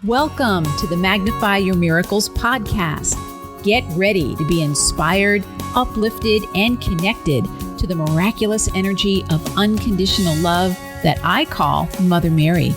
Welcome to the Magnify Your Miracles podcast. Get ready to be inspired, uplifted, and connected to the miraculous energy of unconditional love that I call Mother Mary.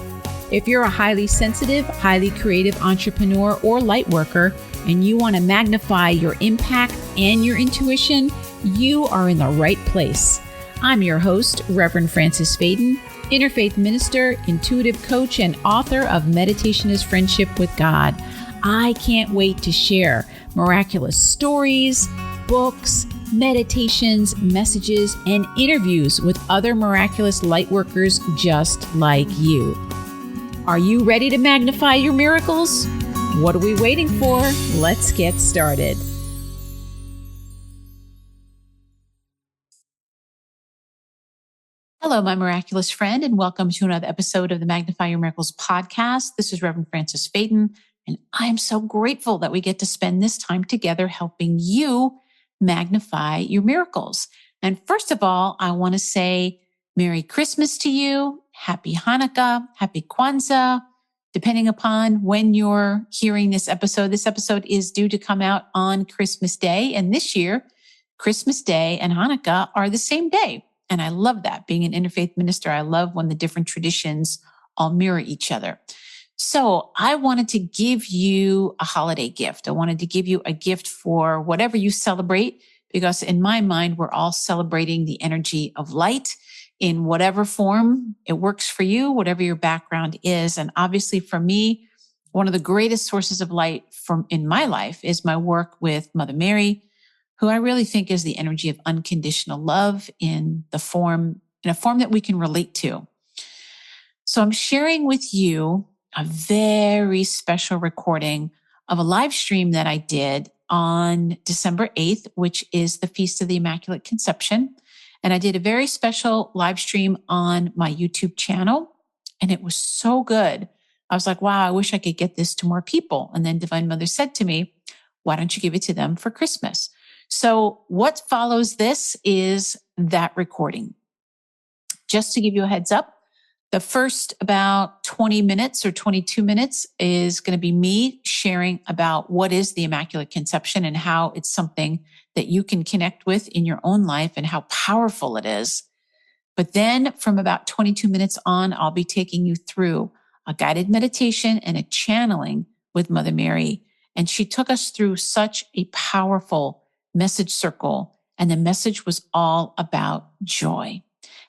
If you're a highly sensitive, highly creative entrepreneur or light worker, and you want to magnify your impact and your intuition, you are in the right place. I'm your host, Reverend Frances Faden, interfaith minister, intuitive coach, and author of Meditation is Friendship with God. I can't wait to share miraculous stories, books, meditations, messages, and interviews with other miraculous light workers just like you. Are you ready to magnify your miracles? What are we waiting for? Let's get started. Hello, my miraculous friend, and welcome to another episode of the Magnify Your Miracles podcast. This is Reverend Frances Faden, and I am so grateful that we get to spend this time together helping you magnify your miracles. And first of all, I want to say Merry Christmas to you, Happy Hannukah, Happy Kwanza, depending upon when you're hearing this episode. This episode is due to come out on Christmas Day, and this year, Christmas Day and Hannukah are the same day. And I love that. Being an interfaith minister, I love when the different traditions all mirror each other. So I wanted to give you a holiday gift. I wanted to give you a gift for whatever you celebrate, because in my mind, we're all celebrating the energy of light in whatever form it works for you, whatever your background is. And obviously for me, one of the greatest sources of light in my life is my work with Mother Mary, who I really think is the energy of unconditional love in a form that we can relate to. So I'm sharing with you a very special recording of a live stream that I did on December 8th, which is the Feast of the Immaculate Conception. And I did a very special live stream on my YouTube channel, and it was so good. I was like, wow, I wish I could get this to more people. And then Divine Mother said to me, why don't you give it to them for Christmas? So what follows this is that recording. Just to give you a heads up, the first about 20 minutes or 22 minutes is going to be me sharing about what is the Immaculate Conception and how it's something that you can connect with in your own life and how powerful it is. But then from about 22 minutes on, I'll be taking you through a guided meditation and a channeling with Mother Mary. And she took us through such a powerful message circle, and the message was all about joy.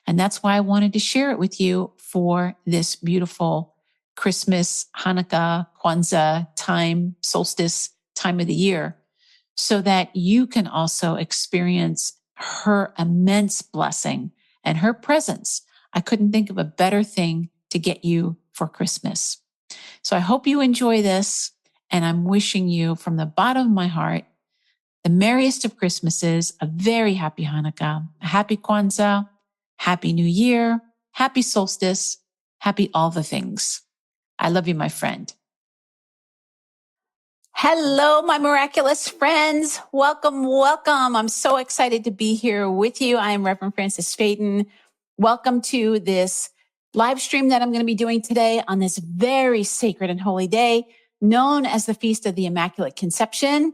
And that's why I wanted to share it with you for this beautiful Christmas, Hannukah, Kwanza time, solstice time of the year, so that you can also experience her immense blessing and her presence. I couldn't think of a better thing to get you for Christmas. So I hope you enjoy this, and I'm wishing you from the bottom of my heart the merriest of Christmases, a very happy Hannukah, a happy Kwanza, happy New Year, happy solstice, happy all the things. I love you, my friend. Hello, my miraculous friends. Welcome, welcome. I'm so excited to be here with you. I am Reverend Frances Faden. Welcome to this live stream that I'm going to be doing today on this very sacred and holy day, known as the Feast of the Immaculate Conception.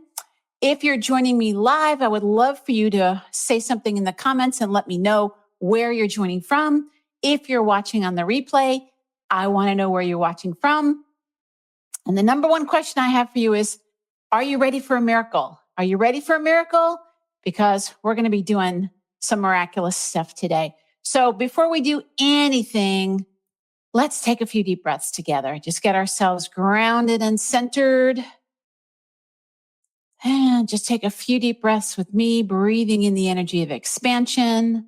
If you're joining me live, I would love for you to say something in the comments and let me know where you're joining from. If you're watching on the replay, I want to know where you're watching from. And the number one question I have for you is, are you ready for a miracle? Are you ready for a miracle? Because we're going to be doing some miraculous stuff today. So before we do anything, let's take a few deep breaths together. Just get ourselves grounded and centered. And just take a few deep breaths with me, breathing in the energy of expansion,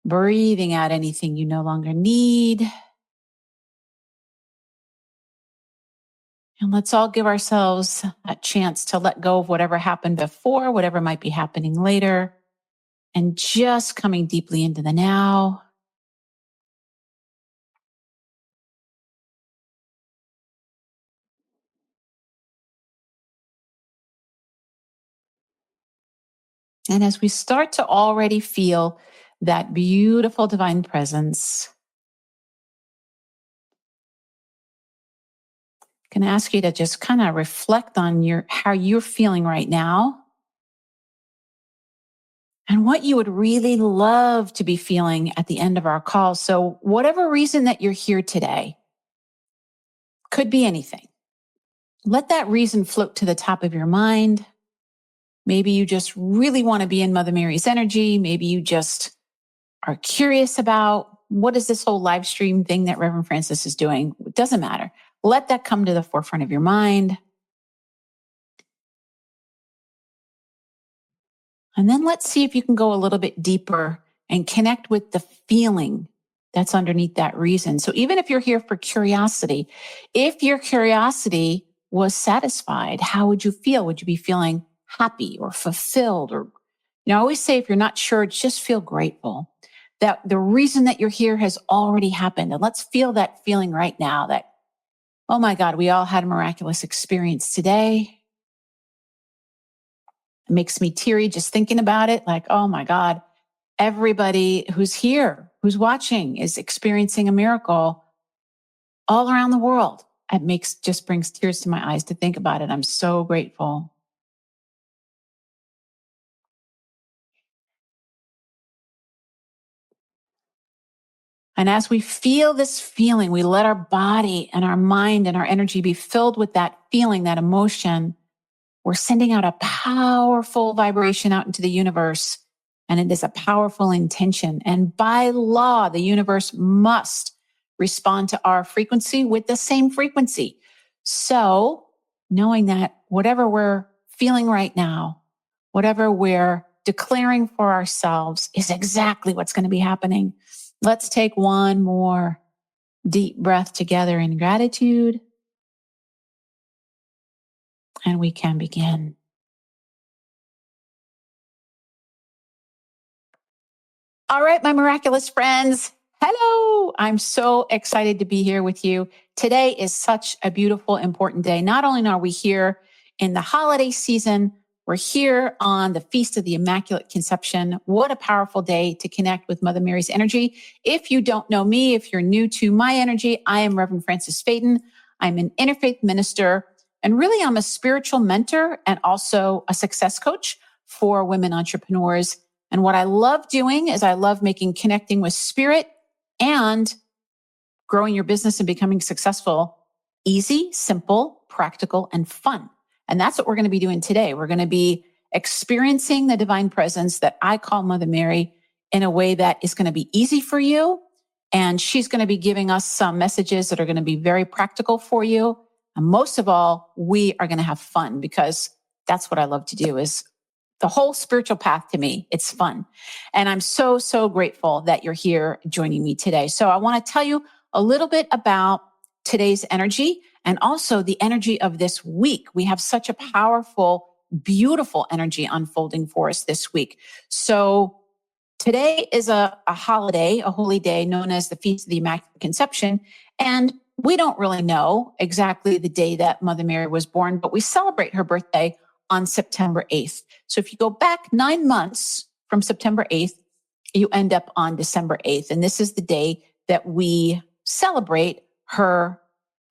breathing out anything you no longer need. And let's all give ourselves a chance to let go of whatever happened before, whatever might be happening later, and just coming deeply into the now. And as we start to already feel that beautiful divine presence, I'm going to ask you to just kind of reflect on how you're feeling right now and what you would really love to be feeling at the end of our call. So whatever reason that you're here today, could be anything. Let that reason float to the top of your mind. Maybe you just really want to be in Mother Mary's energy. Maybe you just are curious about what is this whole live stream thing that Reverend Francis is doing. It doesn't matter. Let that come to the forefront of your mind. And then let's see if you can go a little bit deeper and connect with the feeling that's underneath that reason. So even if you're here for curiosity, if your curiosity was satisfied, how would you feel? Would you be feeling happy or fulfilled? Or, I always say, if you're not sure, just feel grateful that the reason that you're here has already happened. And let's feel that feeling right now that, oh my God, we all had a miraculous experience today. It makes me teary just thinking about it. Like, oh my God, everybody who's here, who's watching, is experiencing a miracle all around the world. It just brings tears to my eyes to think about it. I'm so grateful. And as we feel this feeling, we let our body and our mind and our energy be filled with that feeling, that emotion. We're sending out a powerful vibration out into the universe, and it is a powerful intention. And by law, the universe must respond to our frequency with the same frequency. So knowing that whatever we're feeling right now, whatever we're declaring for ourselves is exactly what's going to be happening. Let's take one more deep breath together in gratitude, and we can begin. All right, my miraculous friends. Hello. I'm so excited to be here with you. Today is such a beautiful, important day. Not only are we here in the holiday season, we're here on the Feast of the Immaculate Conception. What a powerful day to connect with Mother Mary's energy. If you don't know me, if you're new to my energy, I am Reverend Francis Fayden. I'm an interfaith minister, and really I'm a spiritual mentor and also a success coach for women entrepreneurs. And what I love doing is I love connecting with spirit and growing your business and becoming successful easy, simple, practical, and fun. And that's what we're going to be doing today. We're going to be experiencing the divine presence that I call Mother Mary in a way that is going to be easy for you. And she's going to be giving us some messages that are going to be very practical for you. And most of all, we are going to have fun, because that's what I love to do. Is the whole spiritual path to me, it's fun. And I'm so, so grateful that you're here joining me today. So I want to tell you a little bit about today's energy and also the energy of this week. We have such a powerful, beautiful energy unfolding for us this week. So today is a holiday, a holy day known as the Feast of the Immaculate Conception. And we don't really know exactly the day that Mother Mary was born, but we celebrate her birthday on September 8th. So if you go back 9 months from September 8th, you end up on December 8th. And this is the day that we celebrate her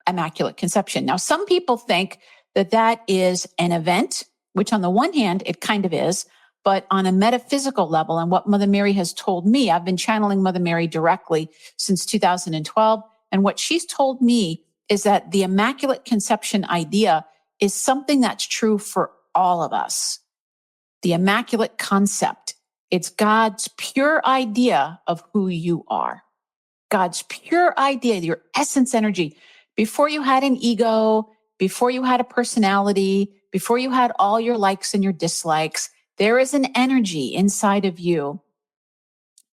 Immaculate Conception. Now, some people think that that is an event, which on the one hand, it kind of is, but on a metaphysical level, and what Mother Mary has told me, I've been channeling Mother Mary directly since 2012. And what she's told me is that the Immaculate Conception idea is something that's true for all of us. The Immaculate Concept. It's God's pure idea of who you are. God's pure idea, your essence energy. Before you had an ego, before you had a personality, before you had all your likes and your dislikes, there is an energy inside of you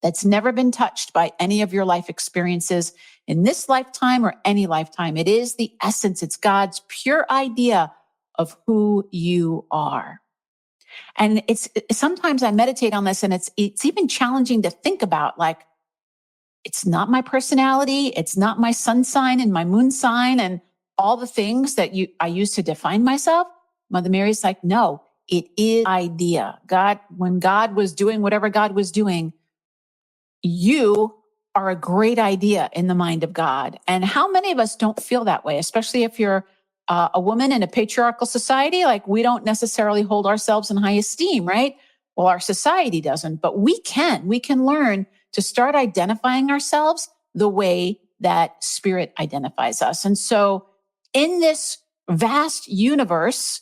that's never been touched by any of your life experiences in this lifetime or any lifetime. It is the essence. It's God's pure idea of who you are. And it's sometimes I meditate on this, and it's even challenging to think about, like, it's not my personality, it's not my sun sign and my moon sign and all the things that I use to define myself. Mother Mary's like, no, it is idea. God, when God was doing whatever God was doing, you are a great idea in the mind of God. And how many of us don't feel that way, especially if you're a woman in a patriarchal society, like we don't necessarily hold ourselves in high esteem, right? Well, our society doesn't, but we can learn to start identifying ourselves the way that spirit identifies us. And so in this vast universe,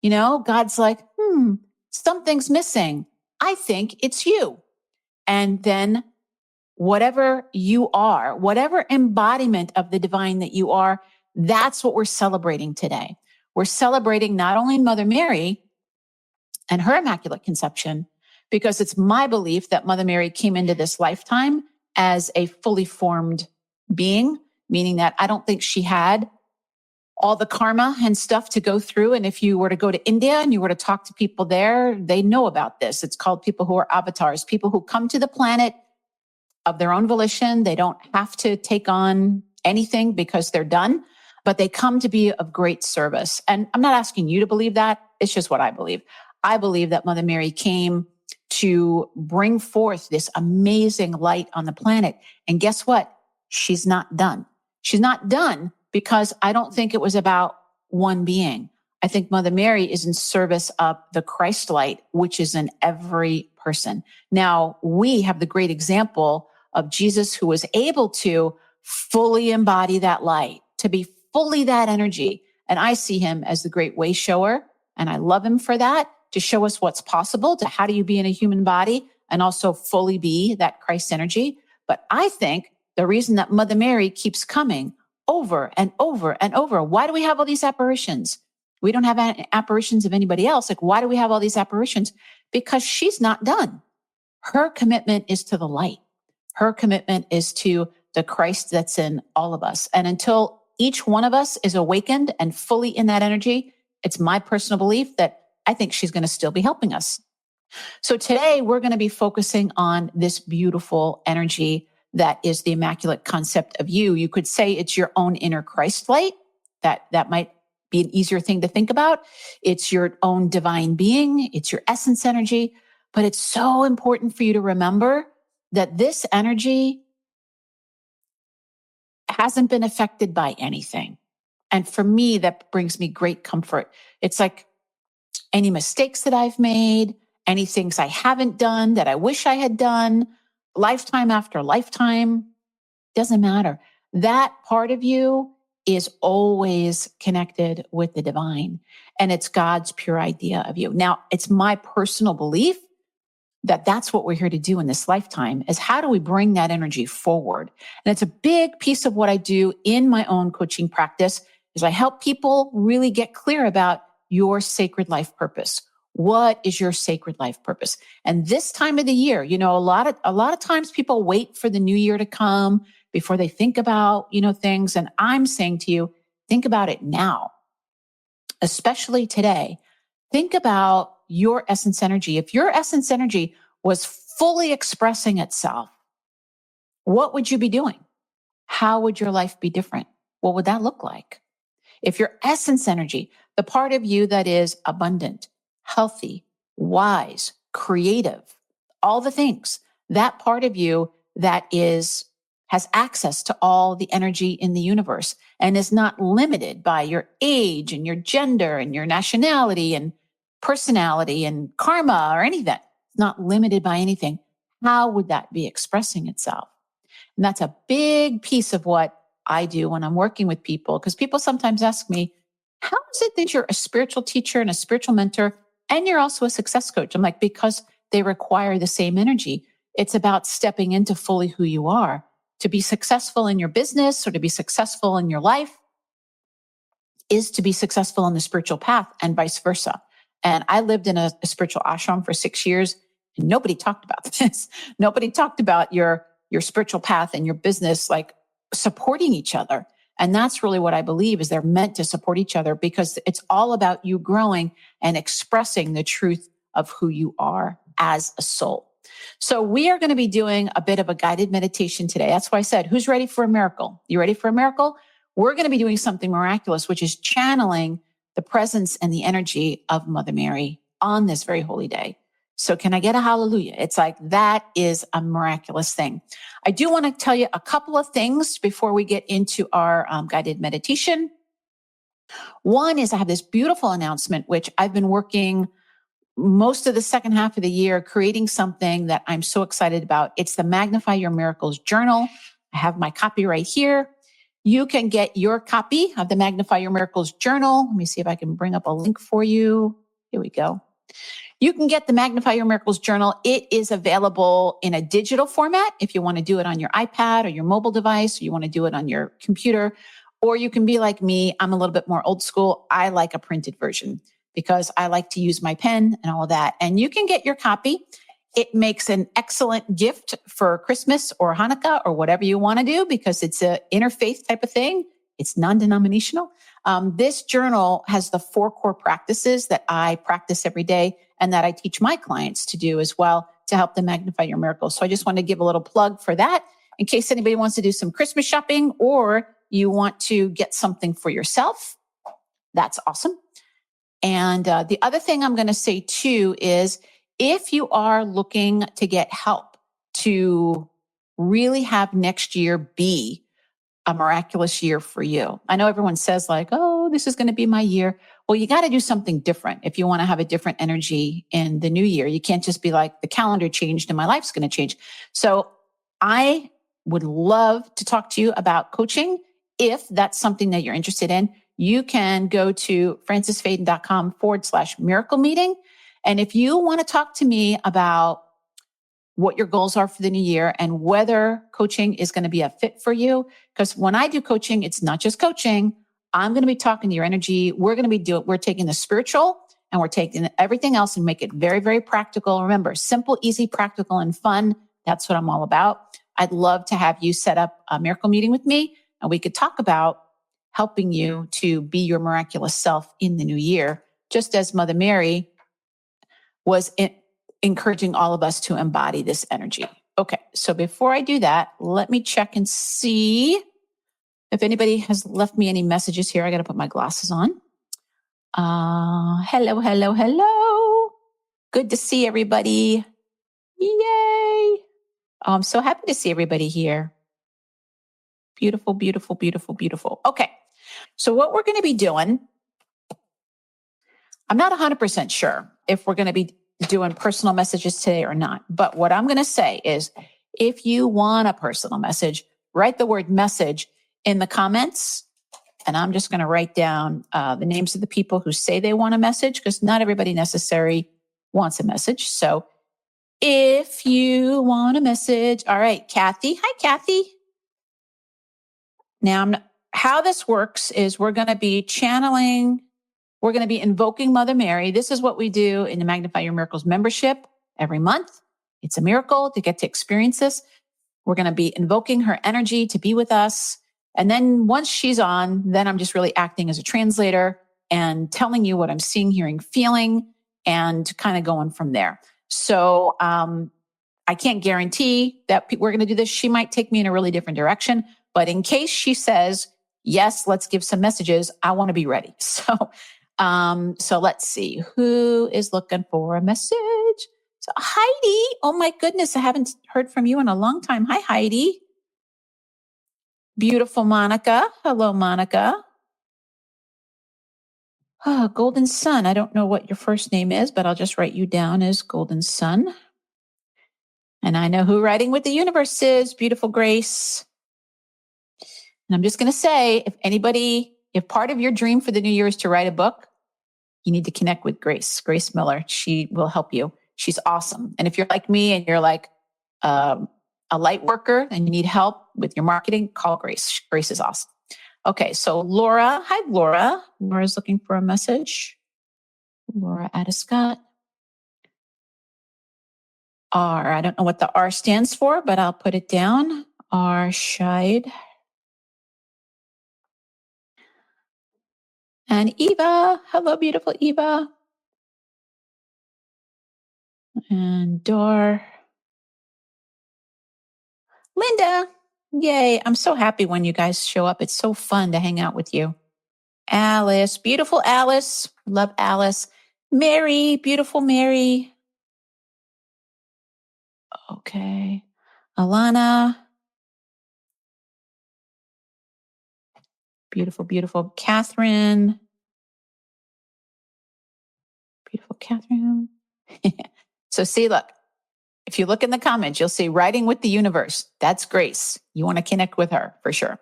God's like, something's missing. I think it's you. And then whatever you are, whatever embodiment of the divine that you are, that's what we're celebrating today. We're celebrating not only Mother Mary and her Immaculate Conception, because it's my belief that Mother Mary came into this lifetime as a fully formed being, meaning that I don't think she had all the karma and stuff to go through. And if you were to go to India and you were to talk to people there, they know about this. It's called people who are avatars, people who come to the planet of their own volition. They don't have to take on anything because they're done, but they come to be of great service. And I'm not asking you to believe that. It's just what I believe. I believe that Mother Mary came to bring forth this amazing light on the planet. And guess what? She's not done. She's not done because I don't think it was about one being. I think Mother Mary is in service of the Christ light, which is in every person. Now, we have the great example of Jesus, who was able to fully embody that light, to be fully that energy. And I see him as the great way shower. And I love him for that, to show us what's possible, to how do you be in a human body and also fully be that Christ energy. But I think the reason that Mother Mary keeps coming over and over and over, why do we have all these apparitions? We don't have apparitions of anybody else. Like, why do we have all these apparitions? Because she's not done. Her commitment is to the light. Her commitment is to the Christ that's in all of us. And until each one of us is awakened and fully in that energy, it's my personal belief that I think she's going to still be helping us. So today we're going to be focusing on this beautiful energy that is the Immaculate Concept of you. You could say it's your own inner Christ light. That might be an easier thing to think about. It's your own divine being. It's your essence energy. But it's so important for you to remember that this energy hasn't been affected by anything. And for me, that brings me great comfort. It's like any mistakes that I've made, any things I haven't done that I wish I had done, lifetime after lifetime, doesn't matter. That part of you is always connected with the divine, and it's God's pure idea of you. Now, it's my personal belief that that's what we're here to do in this lifetime, is how do we bring that energy forward? And it's a big piece of what I do in my own coaching practice, is I help people really get clear about your sacred life purpose. What is your sacred life purpose? And this time of the year, a lot of times people wait for the new year to come before they think about, things. And I'm saying to you, think about it now, especially today. Think about your essence energy. If your essence energy was fully expressing itself, what would you be doing? How would your life be different? What would that look like? If your essence energy, the part of you that is abundant, healthy, wise, creative, all the things, that part of you that has access to all the energy in the universe and is not limited by your age and your gender and your nationality and personality and karma or any of that. It's not limited by anything. How would that be expressing itself? And that's a big piece of what I do when I'm working with people, because people sometimes ask me, how is it that you're a spiritual teacher and a spiritual mentor and you're also a success coach? I'm like, because they require the same energy. It's about stepping into fully who you are. To be successful in your business or to be successful in your life is to be successful on the spiritual path, and vice versa. And I lived in a spiritual ashram for 6 years, and nobody talked about this. Nobody talked about your spiritual path and your business, like supporting each other. And that's really what I believe, is they're meant to support each other, because it's all about you growing and expressing the truth of who you are as a soul. So we are going to be doing a bit of a guided meditation today. That's why I said, who's ready for a miracle? You ready for a miracle? We're going to be doing something miraculous, which is channeling the presence and the energy of Mother Mary on this very holy day. So can I get a hallelujah? It's like, that is a miraculous thing. I do want to tell you a couple of things before we get into our guided meditation. One is I have this beautiful announcement, which I've been working most of the second half of the year creating something that I'm so excited about. It's the Magnify Your Miracles journal. I have my copy right here. You can get your copy of the Magnify Your Miracles journal. Let me see if I can bring up a link for you. Here we go. You can get the Magnify Your Miracles journal. It is available in a digital format if you want to do it on your iPad or your mobile device, or you want to do it on your computer, or you can be like me. I'm a little bit more old school. I like a printed version because I like to use my pen and all of that. And you can get your copy. It makes an excellent gift for Christmas or Hanukkah or whatever you want to do because it's an interfaith type of thing. It's non-denominational. This journal has the 4 core practices that I practice every day and that I teach my clients to do as well to help them magnify your miracles. So I just want to give a little plug for that in case anybody wants to do some Christmas shopping or you want to get something for yourself. That's awesome. And the other thing I'm going to say too is if you are looking to get help to really have next year be a miraculous year for you. I know everyone says like, oh, this is going to be my year. Well, you got to do something different if you want to have a different energy in the new year. You can't just be like, the calendar changed and my life's going to change. So I would love to talk to you about coaching. If that's something that you're interested in, you can go to francisfaden.com/miracle meeting. And if you want to talk to me about what your goals are for the new year and whether coaching is going to be a fit for you. Because when I do coaching, it's not just coaching. I'm going to be talking to your energy. We're taking the spiritual and we're taking everything else and make it very, very practical. Remember, simple, easy, practical, and fun. That's what I'm all about. I'd love to have you set up a miracle meeting with me and we could talk about helping you to be your miraculous self in the new year, just as Mother Mary was encouraging all of us to embody this energy. Okay, so before I do that, let me check and see if anybody has left me any messages here. I got to put my glasses on. Hello, hello, hello. Good to see everybody. Yay. Oh, I'm so happy to see everybody here. Beautiful, beautiful, beautiful, beautiful. Okay, so what we're going to be doing, I'm not 100% sure if we're going to be doing personal messages today or not. But what I'm going to say is if you want a personal message, write the word message in the comments. And I'm just going to write down the names of the people who say they want a message because not everybody necessarily wants a message. So if you want a message, all right, Kathy. Hi, Kathy. Now, how this works is we're going to be channeling. We're going to be invoking Mother Mary. This is what we do in the Magnify Your Miracles membership every month. It's a miracle to get to experience this. We're going to be invoking her energy to be with us. And then once she's on, then I'm just really acting as a translator and telling you what I'm seeing, hearing, feeling, and kind of going from there. So I can't guarantee that we're going to do this. She might take me in a really different direction. But in case she says, yes, let's give some messages, I want to be ready. So let's see who is looking for a message. So Heidi, oh my goodness, I haven't heard from you in a long time. Hi, Heidi. Beautiful Monica. Hello, Monica. Oh, Golden Sun. I don't know what your first name is, but I'll just write you down as Golden Sun. And I know who Writing with the Universe is. Beautiful Grace. And I'm just going to say, if part of your dream for the new year is to write a book, you need to connect with Grace Miller. She will help you. She's awesome. And if you're like me and you're like a light worker and you need help with your marketing, call Grace. Grace is awesome. Okay, so Laura. Hi, Laura. Laura's looking for a message. Laura Adescott. R. I don't know what the R stands for, but I'll put it down. R. Scheid. And Eva. Hello, beautiful Eva. And Dor. Linda. Yay. I'm so happy when you guys show up. It's so fun to hang out with you. Alice. Beautiful Alice. Love Alice. Mary. Beautiful Mary. Okay. Alana. Beautiful, beautiful. Catherine. Catherine. So see, look, if you look in the comments, you'll see writing with the universe. That's Grace. You want to connect with her for sure.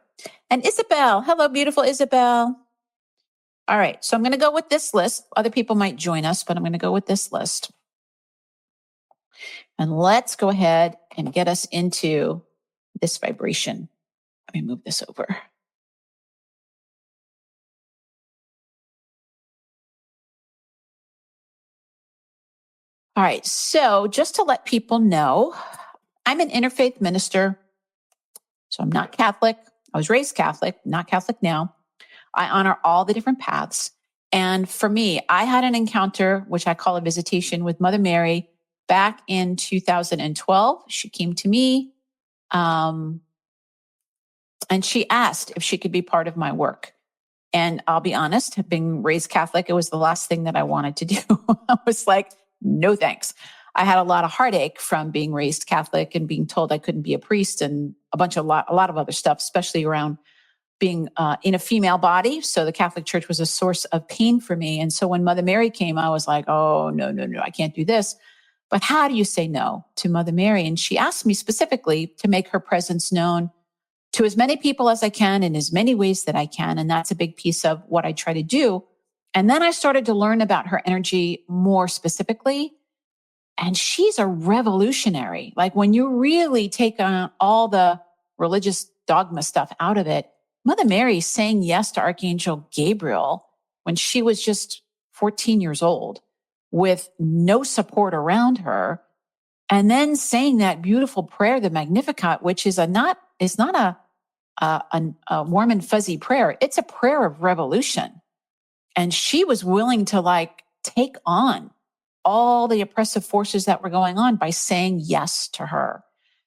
And Isabel. Hello, beautiful Isabel. All right. So I'm going to go with this list. Other people might join us, but I'm going to go with this list. And let's go ahead and get us into this vibration. Let me move this over. All right. So just to let people know, I'm an interfaith minister. So I'm not Catholic. I was raised Catholic, not Catholic now. I honor all the different paths. And for me, I had an encounter, which I call a visitation with Mother Mary back in 2012. She came to me and she asked if she could be part of my work. And I'll be honest, being raised Catholic, it was the last thing that I wanted to do. I was like, no thanks. I had a lot of heartache from being raised Catholic and being told I couldn't be a priest and a lot of other stuff, especially around being in a female body. So the Catholic Church was a source of pain for me. And so when Mother Mary came, I was like, oh, no, I can't do this. But how do you say no to Mother Mary? And she asked me specifically to make her presence known to as many people as I can in as many ways that I can. And that's a big piece of what I try to do. And then I started to learn about her energy more specifically. And she's a revolutionary. Like when you really take on all the religious dogma stuff out of it, Mother Mary saying yes to Archangel Gabriel when she was just 14 years old with no support around her. And then saying that beautiful prayer, the Magnificat, which is not a warm and fuzzy prayer. It's a prayer of revolution. And she was willing to take on all the oppressive forces that were going on by saying yes to her.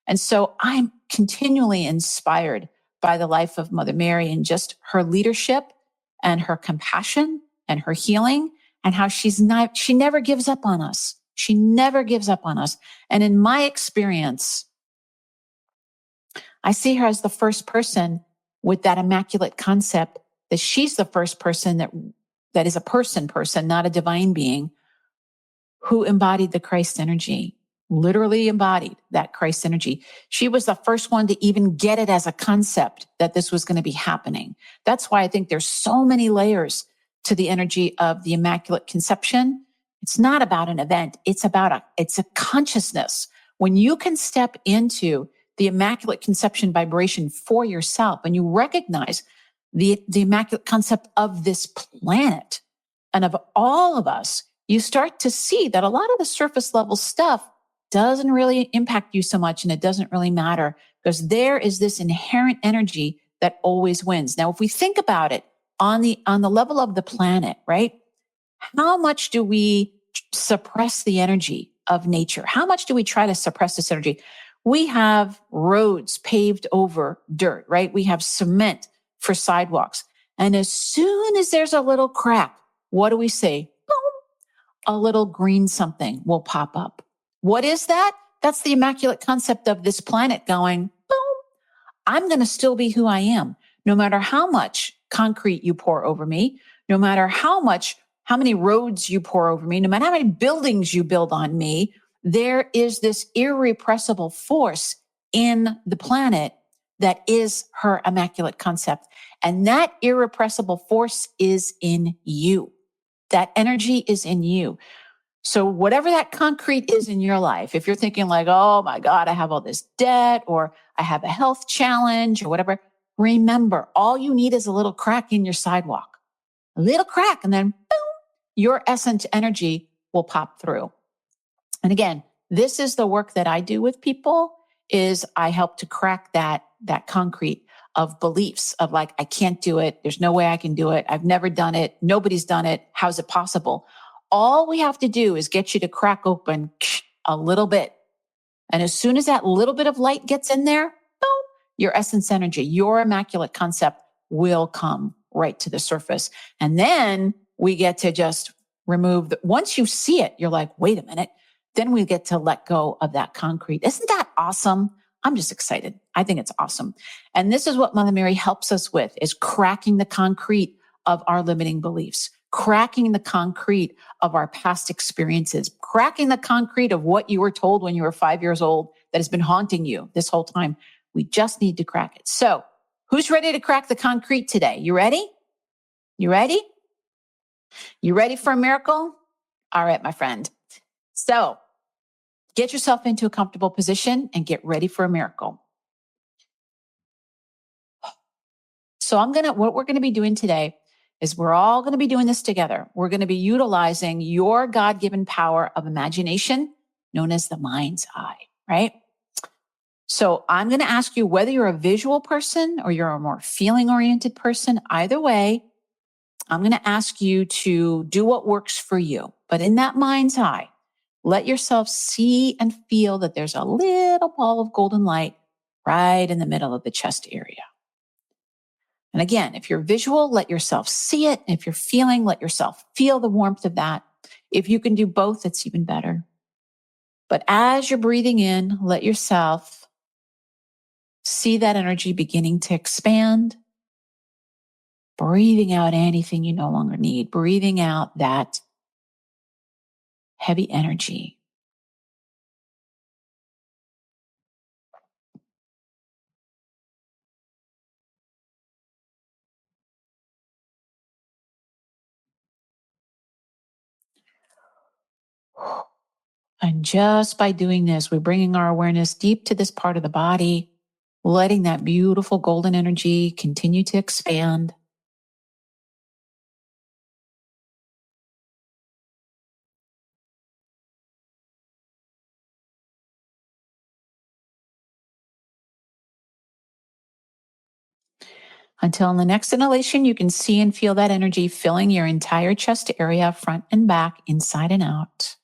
And so I'm continually inspired by the life of Mother Mary and just her leadership and her compassion and her healing and how she never gives up on us. She never gives up on us. And in my experience, I see her as the first person with that immaculate concept that she's the first person that is a person, not a divine being, who embodied the Christ energy, literally embodied that Christ energy. She was the first one to even get it as a concept that this was going to be happening. That's why I think there's so many layers to the energy of the Immaculate Conception. It's not about an event. It's a consciousness. When you can step into the Immaculate Conception vibration for yourself and you recognize the Immaculate concept of this planet and of all of us, you start to see that a lot of the surface level stuff doesn't really impact you so much, and it doesn't really matter because there is this inherent energy that always wins. Now, if we think about it on the level of the planet, right? How much do we suppress the energy of nature? How much do we try to suppress this energy? We have roads paved over dirt, right? We have cement for sidewalks. And as soon as there's a little crack, what do we say? A little green something will pop up. What is that? That's the Immaculate concept of this planet going, boom, I'm going to still be who I am. No matter how much concrete you pour over me, no matter how many roads you pour over me, no matter how many buildings you build on me, there is this irrepressible force in the planet that is her Immaculate concept. And that irrepressible force is in you. That energy is in you. So whatever that concrete is in your life, if you're thinking like, oh my God, I have all this debt or I have a health challenge or whatever, remember, all you need is a little crack in your sidewalk, a little crack, and then boom, your essence energy will pop through. And again, this is the work that I do with people is I help to crack that concrete of beliefs of like, I can't do it. There's no way I can do it. I've never done it. Nobody's done it. How's it possible? All we have to do is get you to crack open a little bit. And as soon as that little bit of light gets in there, boom, your essence energy, your Immaculate concept will come right to the surface. And then we get to just remove once you see it, you're like, wait a minute. Then we get to let go of that concrete. Isn't that awesome? I'm just excited. I think it's awesome. And this is what Mother Mary helps us with, is cracking the concrete of our limiting beliefs, cracking the concrete of our past experiences, cracking the concrete of what you were told when you were 5 years old that has been haunting you this whole time. We just need to crack it. So, who's ready to crack the concrete today? You ready? You ready? You ready for a miracle? All right, my friend. So, get yourself into a comfortable position and get ready for a miracle. So what we're going to be doing today is we're all going to be doing this together. We're going to be utilizing your God-given power of imagination, known as the mind's eye, right? So I'm going to ask you whether you're a visual person or you're a more feeling-oriented person. Either way, I'm going to ask you to do what works for you. But in that mind's eye, let yourself see and feel that there's a little ball of golden light right in the middle of the chest area. And again, if you're visual, let yourself see it. If you're feeling, let yourself feel the warmth of that. If you can do both, it's even better. But as you're breathing in, let yourself see that energy beginning to expand, breathing out anything you no longer need, breathing out that heavy energy. And just by doing this, we're bringing our awareness deep to this part of the body, letting that beautiful golden energy continue to expand. Until in the next inhalation, you can see and feel that energy filling your entire chest area, front and back, inside and out.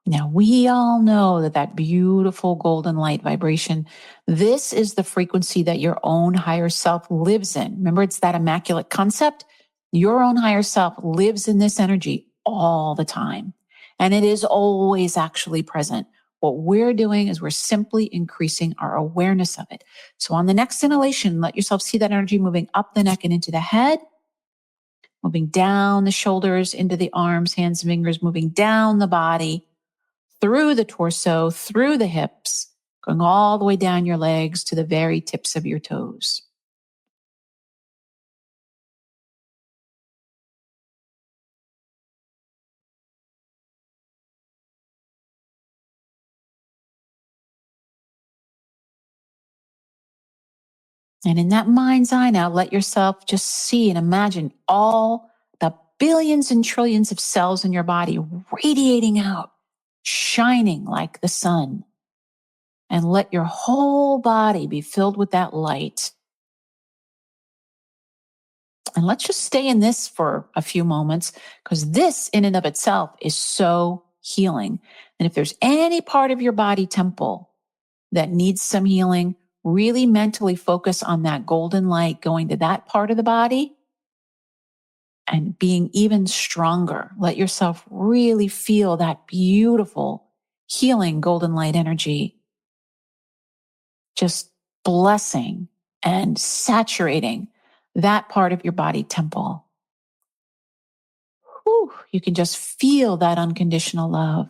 Now, we all know that beautiful golden light vibration, this is the frequency that your own higher self lives in. Remember, it's that immaculate concept. Your own higher self lives in this energy all the time, and it is always actually present. What we're doing is we're simply increasing our awareness of it. So on the next inhalation, let yourself see that energy moving up the neck and into the head, moving down the shoulders, into the arms, hands, and fingers, moving down the body, through the torso, through the hips, going all the way down your legs to the very tips of your toes. And in that mind's eye now, let yourself just see and imagine all the billions and trillions of cells in your body radiating out, shining like the sun. And let your whole body be filled with that light. And let's just stay in this for a few moments, because this in and of itself is so healing. And if there's any part of your body temple that needs some healing, really mentally focus on that golden light going to that part of the body and being even stronger. Let yourself really feel that beautiful healing golden light energy just blessing and saturating that part of your body temple. Whew, you can just feel that unconditional love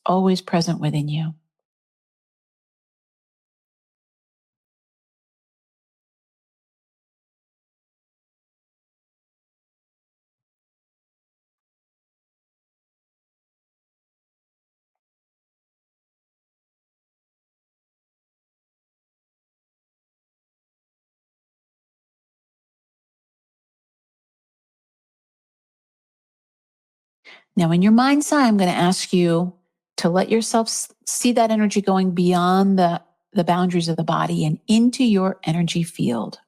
always present within you. Now, in your mind's eye, I'm going to ask you to let yourself see that energy going beyond the boundaries of the body and into your energy field.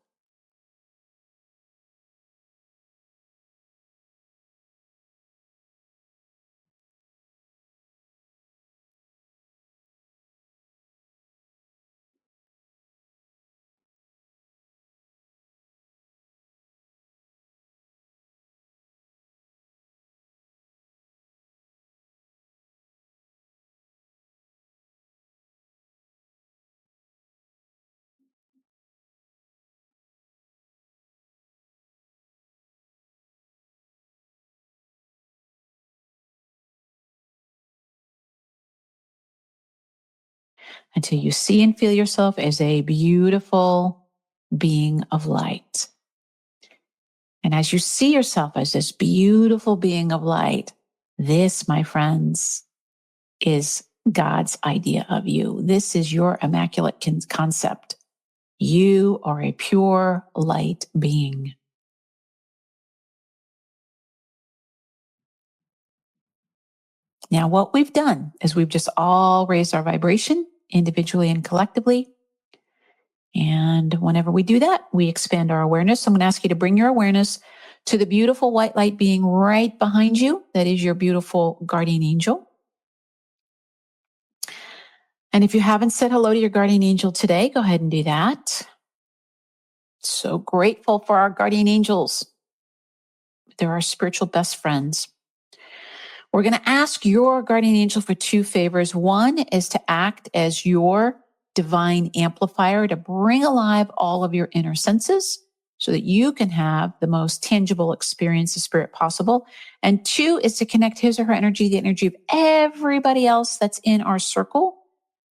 until you see and feel yourself as a beautiful being of light. And as you see yourself as this beautiful being of light, this, my friends, is God's idea of you. This is your immaculate concept. You are a pure light being. Now, what we've done is we've just all raised our vibration individually and collectively. And whenever we do that, we expand our awareness. So I'm going to ask you to bring your awareness to the beautiful white light being right behind you. That is your beautiful guardian angel. And if you haven't said hello to your guardian angel today, go ahead and do that. So grateful for our guardian angels. They're our spiritual best friends. We're going to ask your guardian angel for two favors. One is to act as your divine amplifier to bring alive all of your inner senses so that you can have the most tangible experience of spirit possible. And two is to connect his or her energy, the energy of everybody else that's in our circle.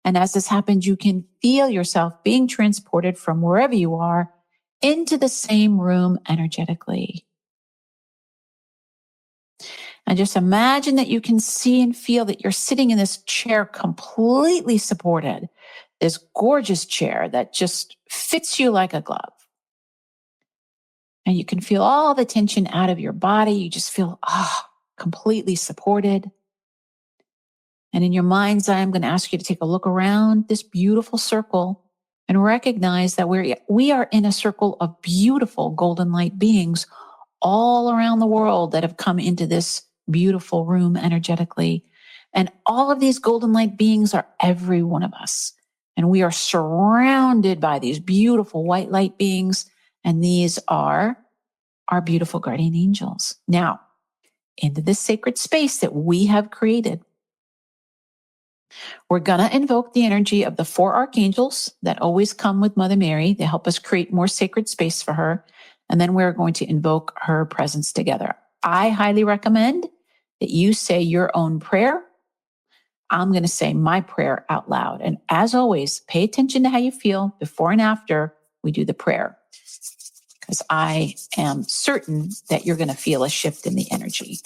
And as this happens, you can feel yourself being transported from wherever you are into the same room energetically. And just imagine that you can see and feel that you're sitting in this chair completely supported, this gorgeous chair that just fits you like a glove. And you can feel all the tension out of your body. You just feel completely supported. And in your mind's eye, I'm going to ask you to take a look around this beautiful circle and recognize that we are in a circle of beautiful golden light beings all around the world that have come into this beautiful room energetically. And all of these golden light beings are every one of us. And we are surrounded by these beautiful white light beings. And these are our beautiful guardian angels. Now, into this sacred space that we have created, we're going to invoke the energy of the 4 archangels that always come with Mother Mary. They help us create more sacred space for her. And then we're going to invoke her presence together. I highly recommend that you say your own prayer. I'm going to say my prayer out loud. And as always, pay attention to how you feel before and after we do the prayer, because I am certain that you're going to feel a shift in the energy.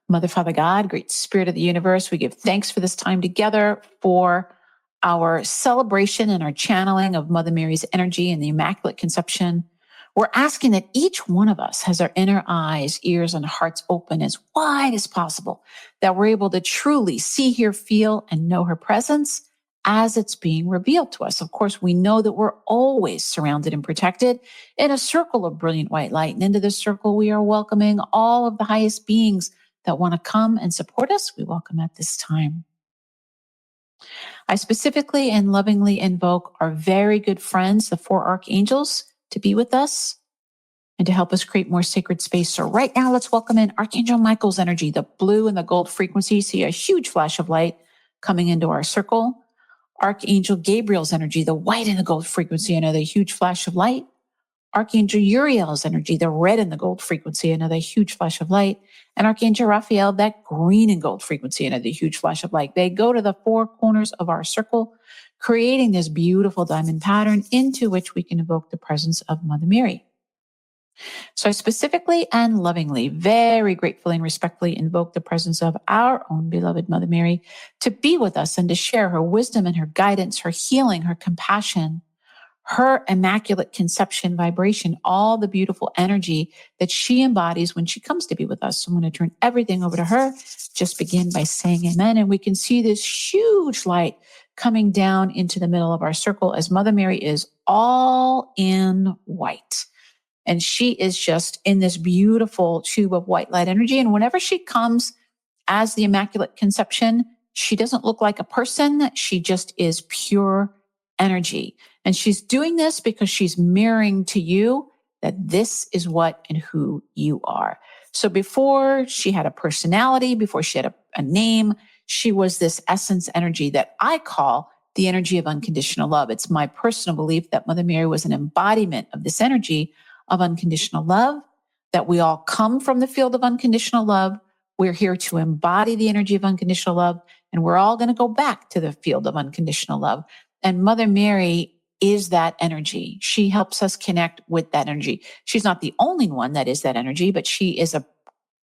Mother, Father, God, great Spirit of the universe, we give thanks for this time together, for our celebration and our channeling of Mother Mary's energy and the Immaculate Conception. We're asking that each one of us has our inner eyes, ears, and hearts open as wide as possible, that we're able to truly see, hear, feel, and know her presence as it's being revealed to us. Of course, we know that we're always surrounded and protected in a circle of brilliant white light. And into this circle, we are welcoming all of the highest beings that want to come and support us. We welcome at this time. I specifically and lovingly invoke our very good friends, the 4 archangels, to be with us and to help us create more sacred space. So right now, let's welcome in Archangel Michael's energy, the blue and the gold frequency. See a huge flash of light coming into our circle. Archangel Gabriel's energy, the white and the gold frequency, another huge flash of light. Archangel Uriel's energy, the red and the gold frequency, another huge flash of light. And Archangel Raphael, that green and gold frequency, another huge flash of light. They go to the 4 corners of our circle, creating this beautiful diamond pattern into which we can evoke the presence of Mother Mary. So I specifically and lovingly, very gratefully and respectfully invoke the presence of our own beloved Mother Mary to be with us and to share her wisdom and her guidance, her healing, her compassion, her Immaculate Conception vibration, all the beautiful energy that she embodies when she comes to be with us. So I'm going to turn everything over to her. Just begin by saying amen. And we can see this huge light coming down into the middle of our circle as Mother Mary is all in white. And she is just in this beautiful tube of white light energy. And whenever she comes as the Immaculate Conception, she doesn't look like a person. She just is pure energy. And she's doing this because she's mirroring to you that this is what and who you are. So before she had a personality, before she had a name, she was this essence energy that I call the energy of unconditional love. It's my personal belief that Mother Mary was an embodiment of this energy of unconditional love, that we all come from the field of unconditional love. We're here to embody the energy of unconditional love, And we're all going to go back to the field of unconditional love. And Mother Mary is that energy. She helps us connect with that energy. She's not the only one that is that energy, but she is a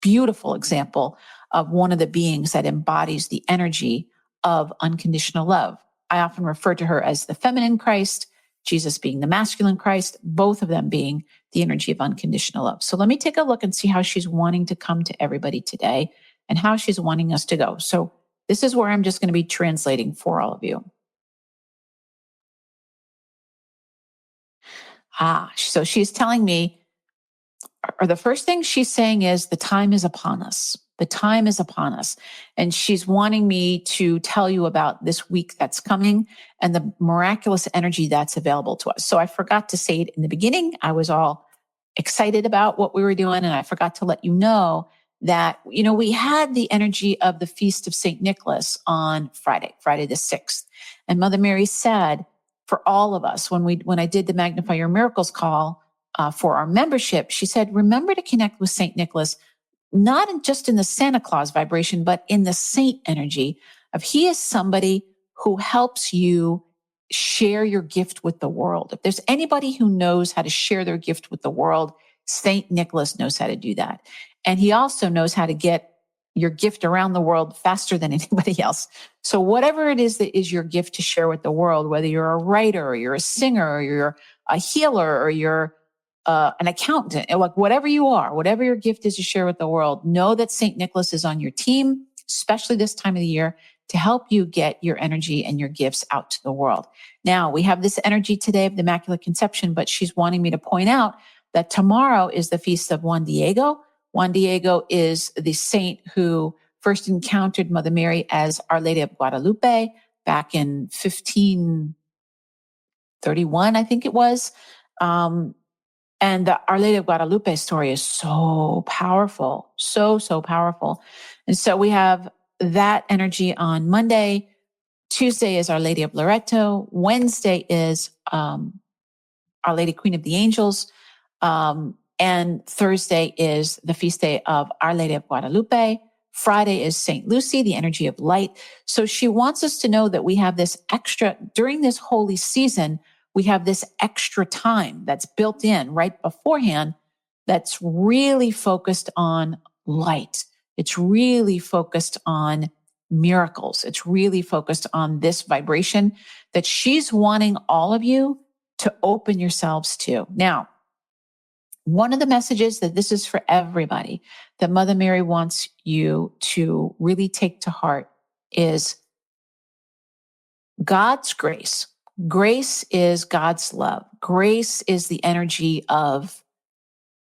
beautiful example of one of the beings that embodies the energy of unconditional love. I often refer to her as the feminine Christ, Jesus being the masculine Christ, both of them being the energy of unconditional love. So let me take a look and see how she's wanting to come to everybody today and how she's wanting us to go. So this is where I'm just going to be translating for all of you. So she's telling me, or the first thing she's saying is, the time is upon us. The time is upon us. And she's wanting me to tell you about this week that's coming and the miraculous energy that's available to us. So I forgot to say it in the beginning. I was all excited about what we were doing, and I forgot to let you know that, we had the energy of the Feast of St. Nicholas on Friday the 6th. And Mother Mary said, for all of us, when I did the Magnify Your Miracles call for our membership, she said, remember to connect with St. Nicholas, not just in the Santa Claus vibration, but in the saint energy of he is somebody who helps you share your gift with the world. If there's anybody who knows how to share their gift with the world, St. Nicholas knows how to do that. And he also knows how to get your gift around the world faster than anybody else. So whatever it is that is your gift to share with the world, whether you're a writer or you're a singer or you're a healer or you're an accountant, like whatever you are, whatever your gift is to share with the world, know that St. Nicholas is on your team, especially this time of the year, to help you get your energy and your gifts out to the world. Now, we have this energy today of the Immaculate Conception, but she's wanting me to point out that tomorrow is the feast of Juan Diego. Juan Diego is the saint who first encountered Mother Mary as Our Lady of Guadalupe back in 1531, I think it was. And the Our Lady of Guadalupe story is so powerful, so powerful. And so we have that energy on Monday. Tuesday is Our Lady of Loreto. Wednesday is Our Lady Queen of the Angels. And Thursday is the feast day of Our Lady of Guadalupe. Friday is St. Lucy, the energy of light. So she wants us to know that we have this extra, during this holy season, we have this extra time that's built in right beforehand that's really focused on light. It's really focused on miracles. It's really focused on this vibration that she's wanting all of you to open yourselves to. Now, one of the messages that this is for everybody, that Mother Mary wants you to really take to heart is God's grace. Grace is God's love. Grace is the energy of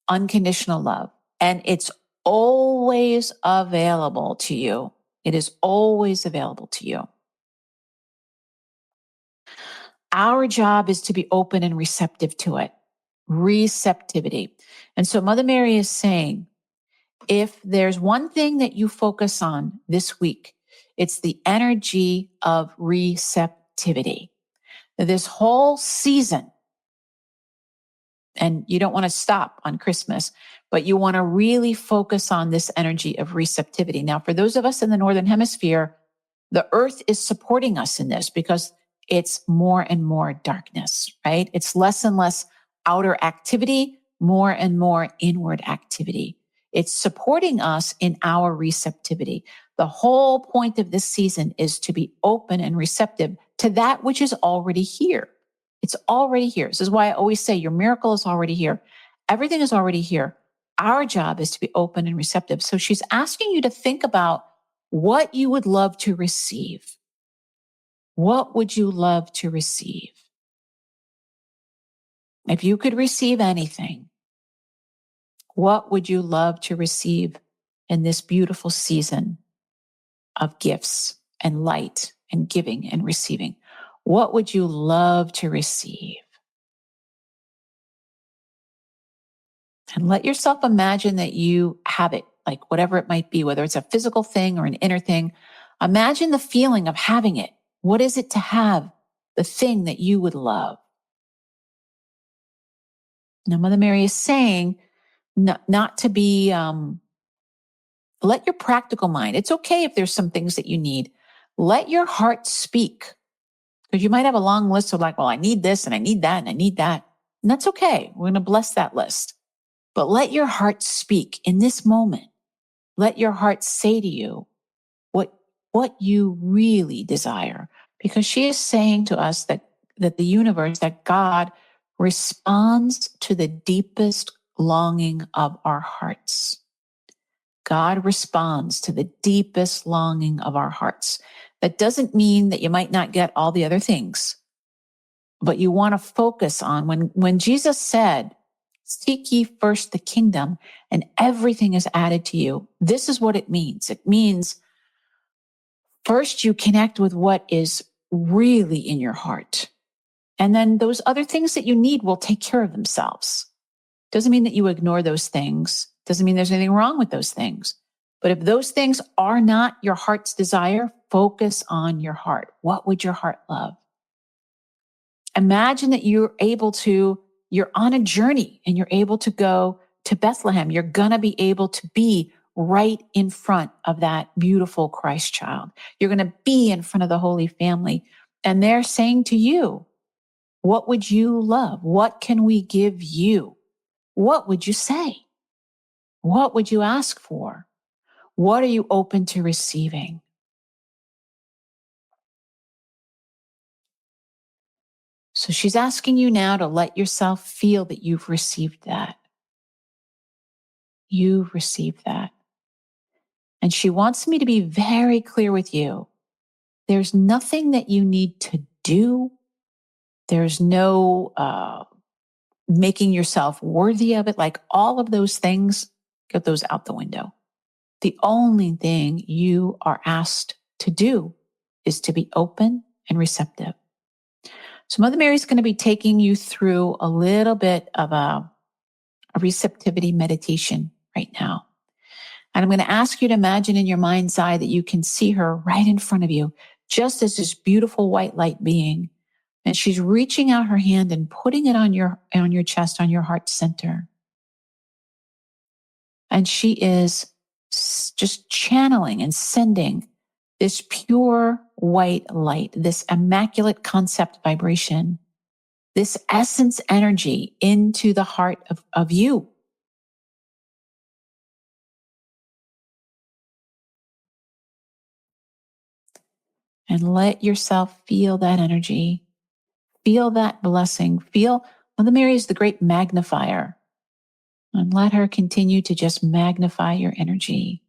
unconditional love. And it's always available to you. It is always available to you. Our job is to be open and receptive to it. Receptivity. And so Mother Mary is saying, if there's one thing that you focus on this week, it's the energy of receptivity. This whole season, and you don't want to stop on Christmas, but you want to really focus on this energy of receptivity. Now, for those of us in the Northern Hemisphere, the earth is supporting us in this because it's more and more darkness, right? It's less and less outer activity, more and more inward activity. It's supporting us in our receptivity. The whole point of this season is to be open and receptive to that which is already here. It's already here. This is why I always say your miracle is already here. Everything is already here. Our job is to be open and receptive. So she's asking you to think about what you would love to receive. What would you love to receive? If you could receive anything, what would you love to receive in this beautiful season of gifts and light and giving and receiving? What would you love to receive? And let yourself imagine that you have it, like whatever it might be, whether it's a physical thing or an inner thing. Imagine the feeling of having it. What is it to have the thing that you would love? Now, Mother Mary is saying not to be, let your practical mind, it's okay if there's some things that you need, Let your heart speak, because you might have a long list of like, well, I need this and I need that and I need that. And that's okay. We're going to bless that list. But let your heart speak in this moment. Let your heart say to you what you really desire. Because she is saying to us that the universe, that God responds to the deepest longing of our hearts. God responds to the deepest longing of our hearts. That doesn't mean that you might not get all the other things, but you want to focus on when Jesus said, seek ye first the kingdom and everything is added to you. This is what it means. It means first you connect with what is really in your heart. And then those other things that you need will take care of themselves. Doesn't mean that you ignore those things. Doesn't mean there's anything wrong with those things. But if those things are not your heart's desire, focus on your heart. What would your heart love? Imagine that you're on a journey and you're able to go to Bethlehem. You're going to be able to be right in front of that beautiful Christ child. You're going to be in front of the Holy Family. And they're saying to you, what would you love? What can we give you? What would you say? What would you ask for? What are you open to receiving? So she's asking you now to let yourself feel that you've received that. You've received that. And she wants me to be very clear with you. There's nothing that you need to do. There's no making yourself worthy of it. Like all of those things, get those out the window. The only thing you are asked to do is to be open and receptive. So Mother Mary is going to be taking you through a little bit of a receptivity meditation right now. And I'm going to ask you to imagine in your mind's eye that you can see her right in front of you, just as this beautiful white light being. And she's reaching out her hand and putting it on your chest, on your heart center. And she is just channeling and sending this pure white light, this immaculate concept vibration, this essence energy into the heart of you. And let yourself feel that energy. Feel that blessing. Feel Mother Mary is the great magnifier. And let her continue to just magnify your energy.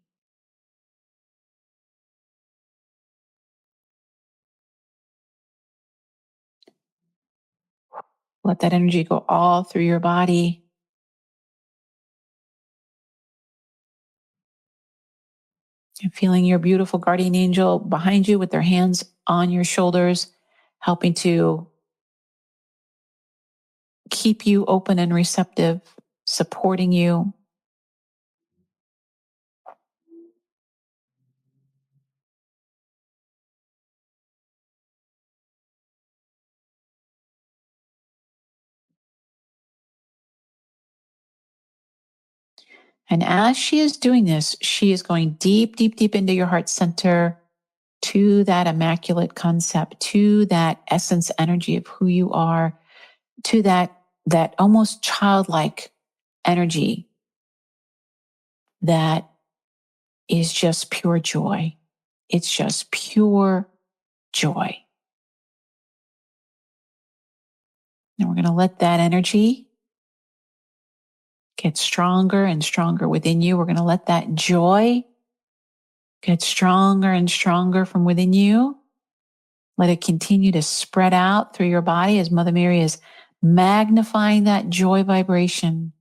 Let that energy go all through your body. And feeling your beautiful guardian angel behind you with their hands on your shoulders, helping to keep you open and receptive, supporting you. And as she is doing this, she is going deep, deep, deep into your heart center, to that immaculate concept, to that essence energy of who you are, to that almost childlike energy that is just pure joy. It's just pure joy. And we're going to let that energy get stronger and stronger within you. We're going to let that joy get stronger and stronger from within you. Let it continue to spread out through your body as Mother Mary is magnifying that joy vibration.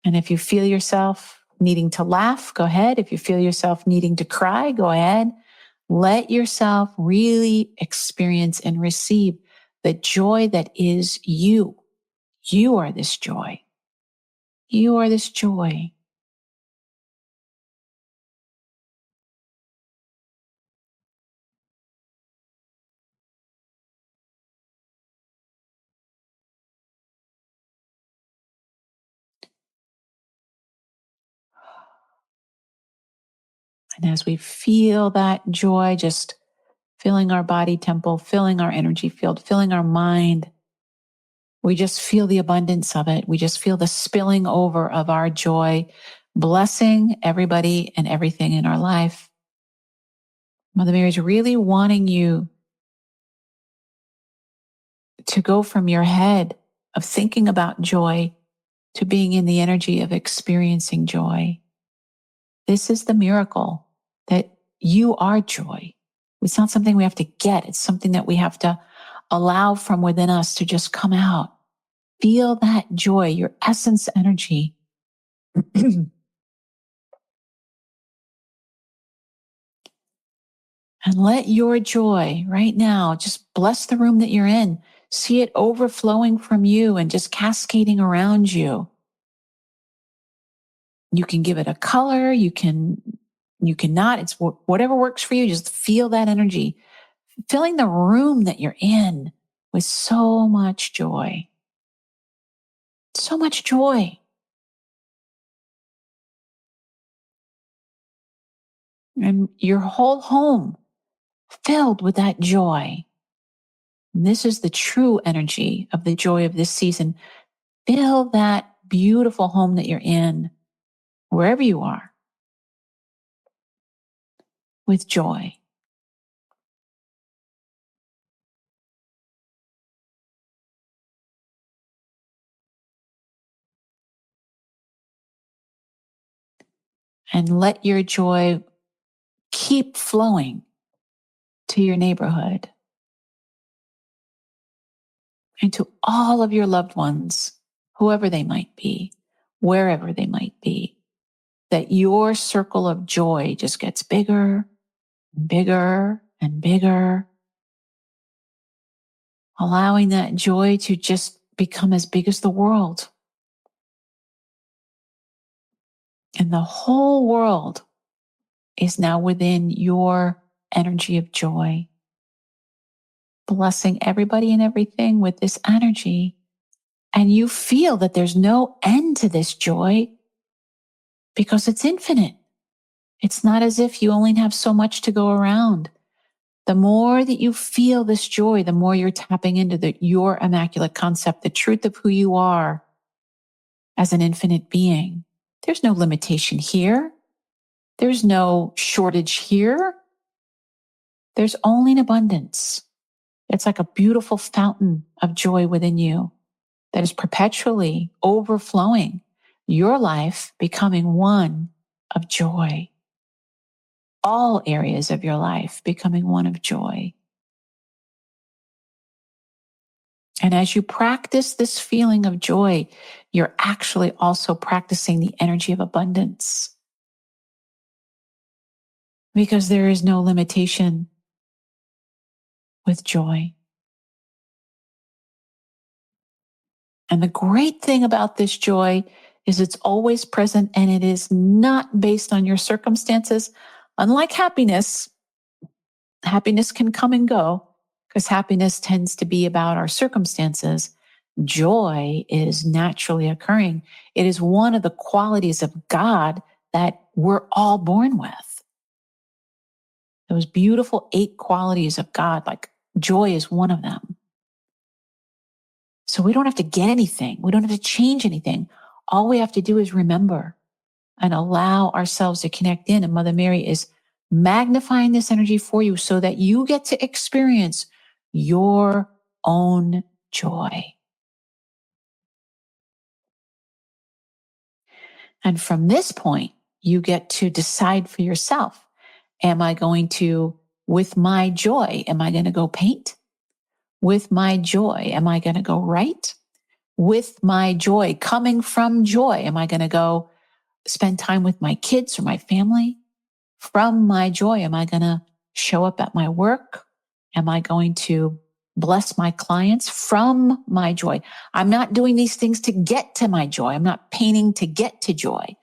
And if you feel yourself needing to laugh, go ahead. If you feel yourself needing to cry, go ahead. Let yourself really experience and receive the joy that is you. You are this joy. You are this joy. And as we feel that joy, just filling our body temple, filling our energy field, filling our mind, we just feel the abundance of it. We just feel the spilling over of our joy, blessing everybody and everything in our life. Mother Mary is really wanting you to go from your head of thinking about joy to being in the energy of experiencing joy. This is the miracle, that you are joy. It's not something we have to get. It's something that we have to allow from within us to just come out. Feel that joy, your essence energy. And let your joy right now just bless the room that you're in. See it overflowing from you and just cascading around you. You can give it a color. You cannot. It's whatever works for you. Just feel that energy, filling the room that you're in with so much joy. So much joy. And your whole home filled with that joy. And this is the true energy of the joy of this season. Fill that beautiful home that you're in, wherever you are, with joy. And let your joy keep flowing to your neighborhood and to all of your loved ones, whoever they might be, wherever they might be, that your circle of joy just gets bigger and bigger and bigger, allowing that joy to just become as big as the world. And the whole world is now within your energy of joy, blessing everybody and everything with this energy. And you feel that there's no end to this joy because it's infinite. It's not as if you only have so much to go around. The more that you feel this joy, the more you're tapping into your immaculate concept, the truth of who you are as an infinite being. There's no limitation here. There's no shortage here. There's only an abundance. It's like a beautiful fountain of joy within you that is perpetually overflowing, your life becoming one of joy. All areas of your life becoming one of joy. And as you practice this feeling of joy, you're actually also practicing the energy of abundance. Because there is no limitation with joy. And the great thing about this joy is it's always present and it is not based on your circumstances. Unlike happiness, happiness can come and go because happiness tends to be about our circumstances. Joy is naturally occurring. It is one of the qualities of God that we're all born with. Those beautiful 8 qualities of God, like joy is one of them. So we don't have to get anything. We don't have to change anything. All we have to do is remember and allow ourselves to connect in. And Mother Mary is magnifying this energy for you so that you get to experience your own joy. And from this point, you get to decide for yourself. Am I going to, with my joy, am I going to go paint? With my joy, am I going to go write? With my joy, coming from joy, am I going to go spend time with my kids or my family? From my joy, am I going to show up at my work? Am I going to bless my clients? From my joy. I'm not doing these things to get to my joy. I'm not painting to get to joy.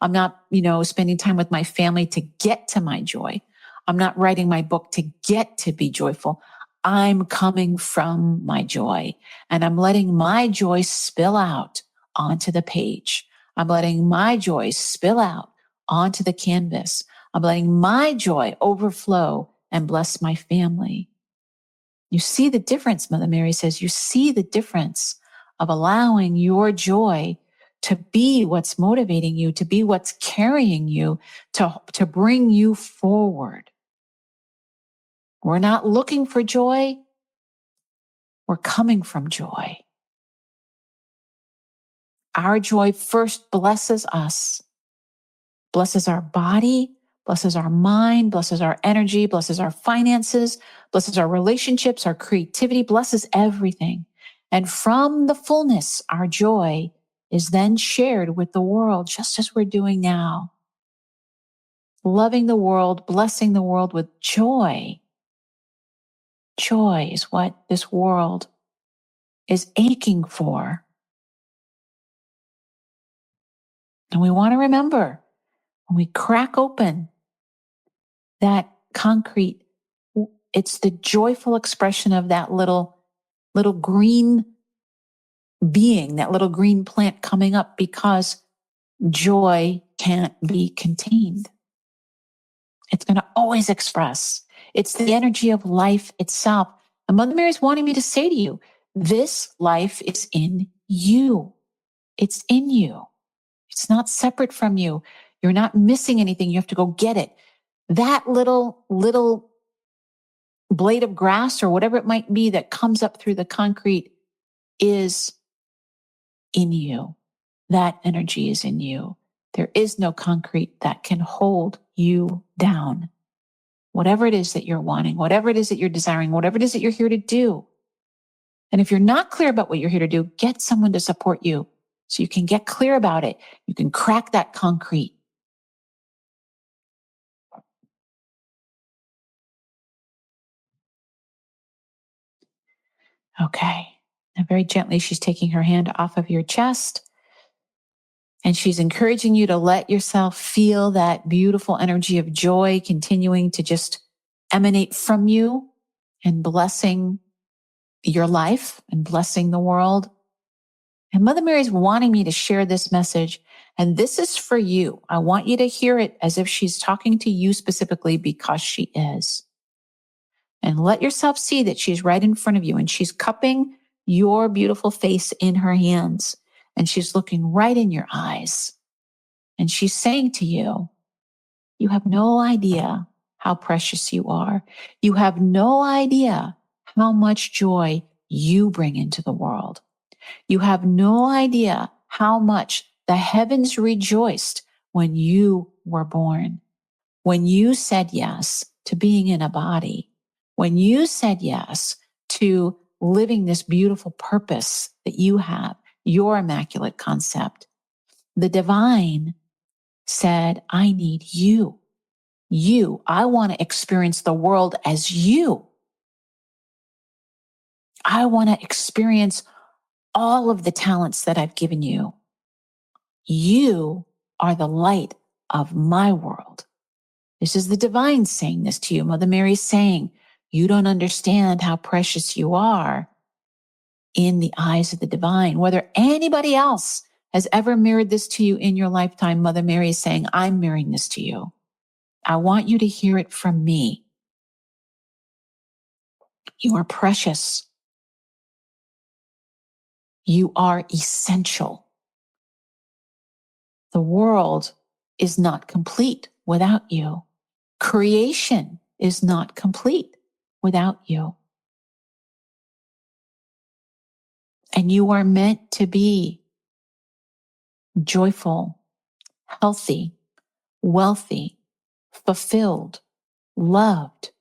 I'm not, spending time with my family to get to my joy. I'm not writing my book to get to be joyful. I'm coming from my joy and I'm letting my joy spill out onto the page. I'm letting my joy spill out onto the canvas. I'm letting my joy overflow and bless my family. You see the difference, Mother Mary says, you see the difference of allowing your joy to be what's motivating you, to be what's carrying you, to bring you forward. We're not looking for joy. We're coming from joy. Our joy first blesses us, blesses our body, blesses our mind, blesses our energy, blesses our finances, blesses our relationships, our creativity, blesses everything. And from the fullness, our joy is then shared with the world, just as we're doing now. Loving the world, blessing the world with joy. Joy is what this world is aching for. And we want to remember, when we crack open that concrete, it's the joyful expression of that little green being, that little green plant coming up, because joy can't be contained. It's going to always express. It's the energy of life itself. And Mother Mary is wanting me to say to you, this life is in you. It's in you. It's not separate from you. You're not missing anything. You have to go get it. That little blade of grass or whatever it might be that comes up through the concrete is in you. That energy is in you. There is no concrete that can hold you down. Whatever it is that you're wanting, whatever it is that you're desiring, whatever it is that you're here to do. And if you're not clear about what you're here to do, get someone to support you so you can get clear about it. You can crack that concrete. Okay. Now, very gently, she's taking her hand off of your chest. And she's encouraging you to let yourself feel that beautiful energy of joy continuing to just emanate from you and blessing your life and blessing the world. And Mother Mary's wanting me to share this message. And this is for you. I want you to hear it as if she's talking to you specifically, because she is. And let yourself see that she's right in front of you and she's cupping your beautiful face in her hands. And she's looking right in your eyes. And she's saying to you, you have no idea how precious you are. You have no idea how much joy you bring into the world. You have no idea how much the heavens rejoiced when you were born, when you said yes to being in a body, when you said yes to living this beautiful purpose that you have, your immaculate concept. The divine said, I need you. You, I want to experience the world as you. I want to experience all of the talents that I've given you. You are the light of my world. This is the divine saying this to you. Mother Mary saying, you don't understand how precious you are in the eyes of the divine. Whether anybody else has ever mirrored this to you in your lifetime, Mother Mary is saying, I'm mirroring this to you. I want you to hear it from me. You are precious. You are essential. The world is not complete without you. Creation is not complete without you. And you are meant to be joyful, healthy, wealthy, fulfilled, loved.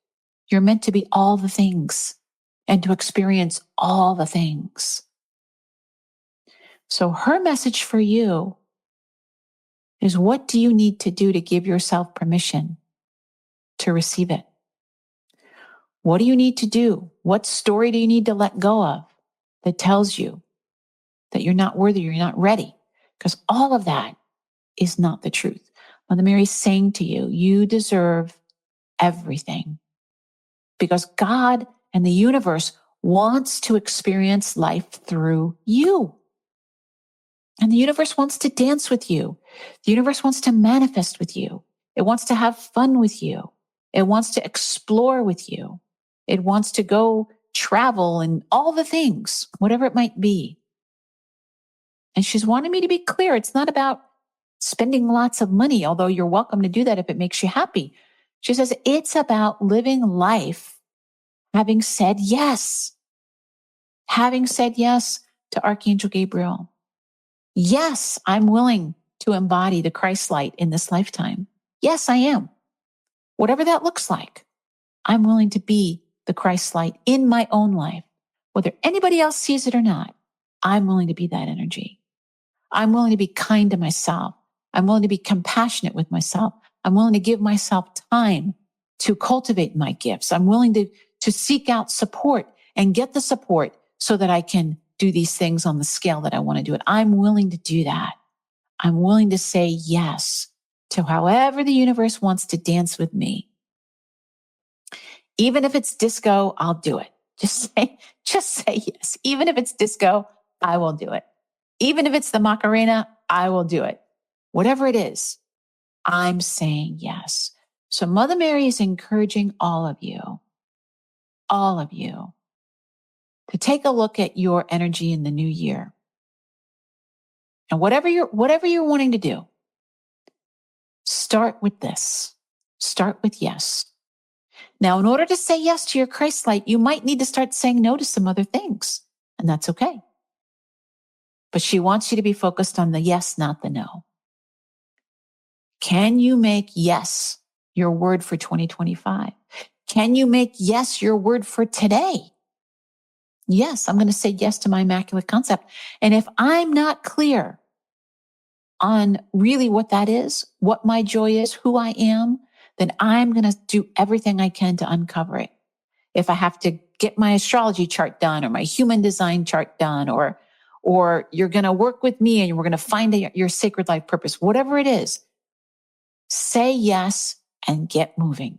You're meant to be all the things and to experience all the things. So her message for you is, what do you need to do to give yourself permission to receive it? What do you need to do? What story do you need to let go of that tells you that you're not worthy, you're not ready? Because all of that is not the truth. Mother Mary's saying to you, you deserve everything, because God and the universe wants to experience life through you. And the universe wants to dance with you. The universe wants to manifest with you. It wants to have fun with you. It wants to explore with you. It wants to go travel and all the things, whatever it might be. And she's wanting me to be clear. It's not about spending lots of money, although you're welcome to do that if it makes you happy. She says it's about living life, having said yes. Having said yes to Archangel Gabriel. Yes, I'm willing to embody the Christ light in this lifetime. Yes, I am. Whatever that looks like, I'm willing to be the Christ light in my own life. Whether anybody else sees it or not, I'm willing to be that energy. I'm willing to be kind to myself. I'm willing to be compassionate with myself. I'm willing to give myself time to cultivate my gifts. I'm willing to seek out support and get the support so that I can do these things on the scale that I want to do it. I'm willing to do that. I'm willing to say yes to however the universe wants to dance with me. Even if it's disco, I'll do it. Just say yes. Even if it's disco, I will do it. Even if it's the Macarena, I will do it. Whatever it is, I'm saying yes. So Mother Mary is encouraging all of you, to take a look at your energy in the new year. And whatever you're wanting to do, start with this. Start with yes. Now, in order to say yes to your Christ light, you might need to start saying no to some other things, and that's okay. But she wants you to be focused on the yes, not the no. Can you make yes your word for 2025? Can you make yes your word for today? Yes, I'm going to say yes to my Immaculate Concept. And if I'm not clear on really what that is, what my joy is, who I am, then I'm going to do everything I can to uncover it. If I have to get my astrology chart done or my human design chart done, or you're going to work with me and we're going to find your sacred life purpose, whatever it is, say yes and get moving.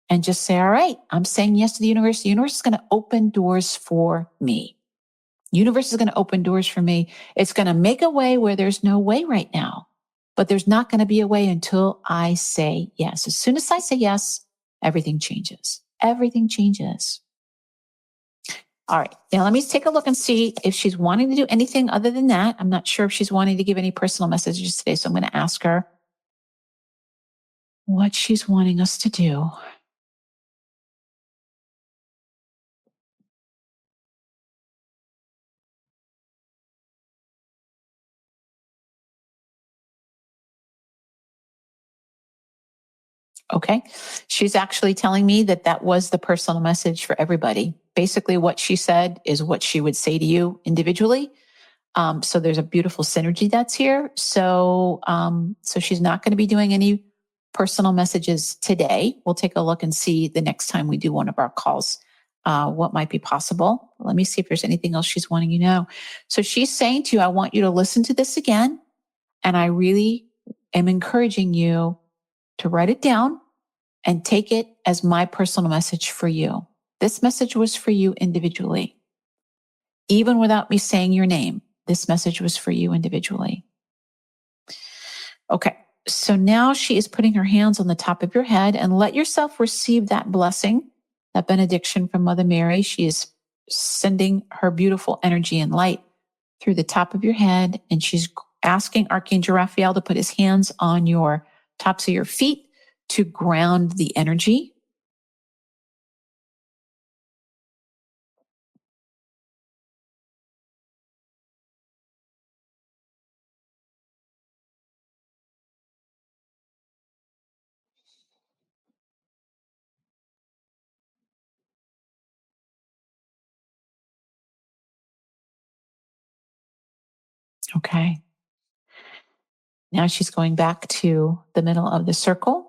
And just say, all right, I'm saying yes to the universe. The universe is going to open doors for me. The universe is going to open doors for me. It's going to make a way where there's no way right now, but there's not going to be a way until I say yes. As soon as I say yes, everything changes. Everything changes. All right. Now let me take a look and see if she's wanting to do anything other than that. I'm not sure if she's wanting to give any personal messages today, so I'm going to ask her what she's wanting us to do. Okay. She's actually telling me that was the personal message for everybody. Basically, what she said is what she would say to you individually. So there's a beautiful synergy that's here. So she's not going to be doing any personal messages today. We'll take a look and see the next time we do one of our calls, what might be possible. Let me see if there's anything else she's wanting you to know. So she's saying to you, I want you to listen to this again. And I really am encouraging you to write it down and take it as my personal message for you. This message was for you individually. Even without me saying your name, this message was for you individually. Okay, so now she is putting her hands on the top of your head, and let yourself receive that blessing, that benediction from Mother Mary. She is sending her beautiful energy and light through the top of your head, and she's asking Archangel Raphael to put his hands on your tops of your feet to ground the energy. Okay. Now she's going back to the middle of the circle.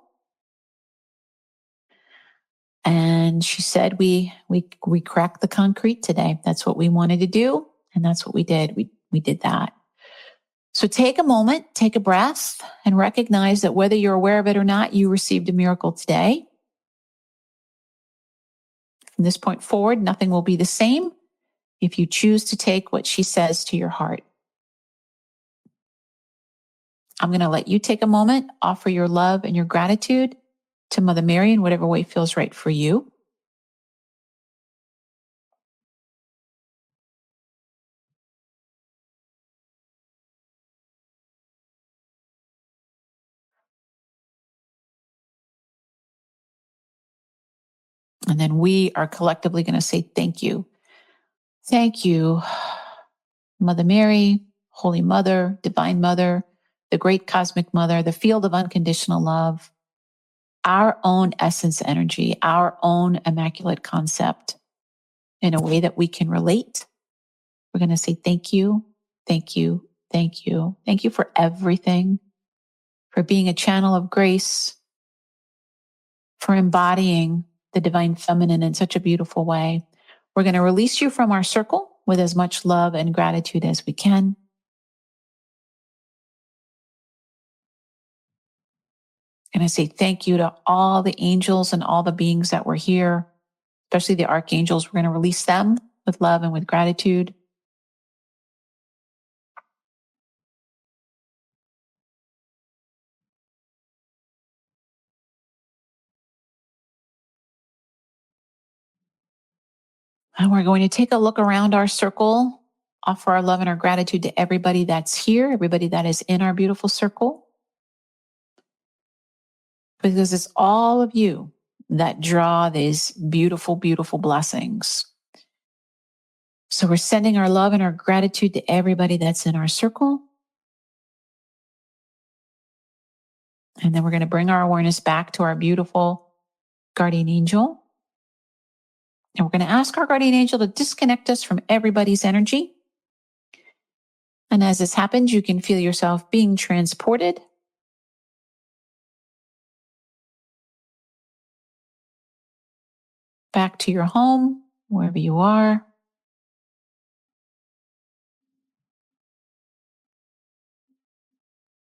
And she said, we cracked the concrete today. That's what we wanted to do. And that's what we did. We did that. So take a moment, take a breath, and recognize that whether you're aware of it or not, you received a miracle today. From this point forward, nothing will be the same if you choose to take what she says to your heart. I'm going to let you take a moment, offer your love and your gratitude to Mother Mary in whatever way feels right for you. And then we are collectively going to say thank you. Thank you, Mother Mary, Holy Mother, Divine Mother, the Great Cosmic Mother, the field of unconditional love, our own essence energy, our own Immaculate Concept in a way that we can relate. We're going to say thank you, thank you, thank you. Thank you for everything, for being a channel of grace, for embodying the divine feminine in such a beautiful way. We're going to release you from our circle with as much love and gratitude as we can. I'm going to say thank you to all the angels and all the beings that were here, especially the archangels. We're going to release them with love and with gratitude. And we're going to take a look around our circle, offer our love and our gratitude to everybody that's here, everybody that is in our beautiful circle. Because it's all of you that draw these beautiful, beautiful blessings. So we're sending our love and our gratitude to everybody that's in our circle. And then we're going to bring our awareness back to our beautiful guardian angel. And we're going to ask our guardian angel to disconnect us from everybody's energy. And as this happens, you can feel yourself being transported back to your home, wherever you are.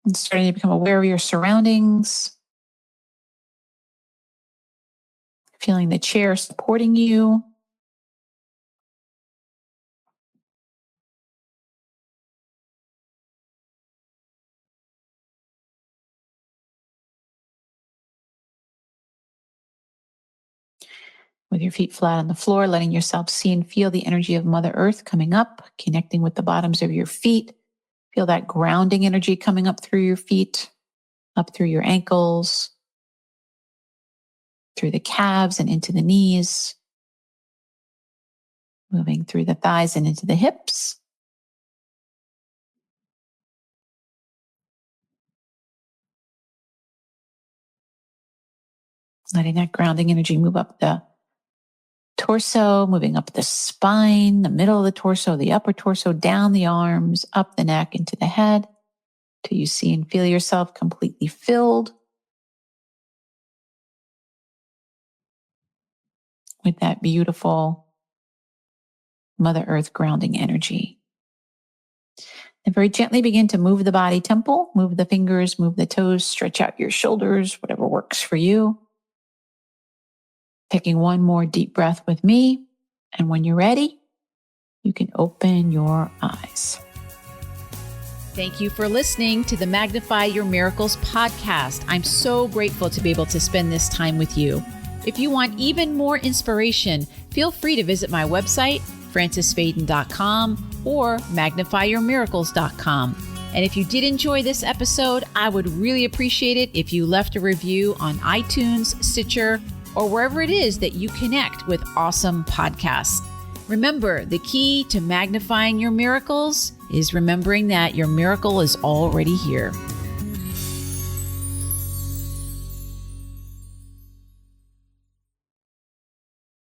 And starting to become aware of your surroundings. Feeling the chair supporting you. With your feet flat on the floor, letting yourself see and feel the energy of Mother Earth coming up, connecting with the bottoms of your feet. Feel that grounding energy coming up through your feet, up through your ankles, through the calves and into the knees, moving through the thighs and into the hips. Letting that grounding energy move up the torso, moving up the spine, the middle of the torso, the upper torso, down the arms, up the neck, into the head, till you see and feel yourself completely filled with that beautiful Mother Earth grounding energy. And very gently begin to move the body temple, move the fingers, move the toes, stretch out your shoulders, whatever works for you. Taking one more deep breath with me. And when you're ready, you can open your eyes. Thank you for listening to the Magnify Your Miracles podcast. I'm so grateful to be able to spend this time with you. If you want even more inspiration, feel free to visit my website, francisfaden.com or magnifyyourmiracles.com. And if you did enjoy this episode, I would really appreciate it if you left a review on iTunes, Stitcher, or wherever it is that you connect with awesome podcasts. Remember, the key to magnifying your miracles is remembering that your miracle is already here.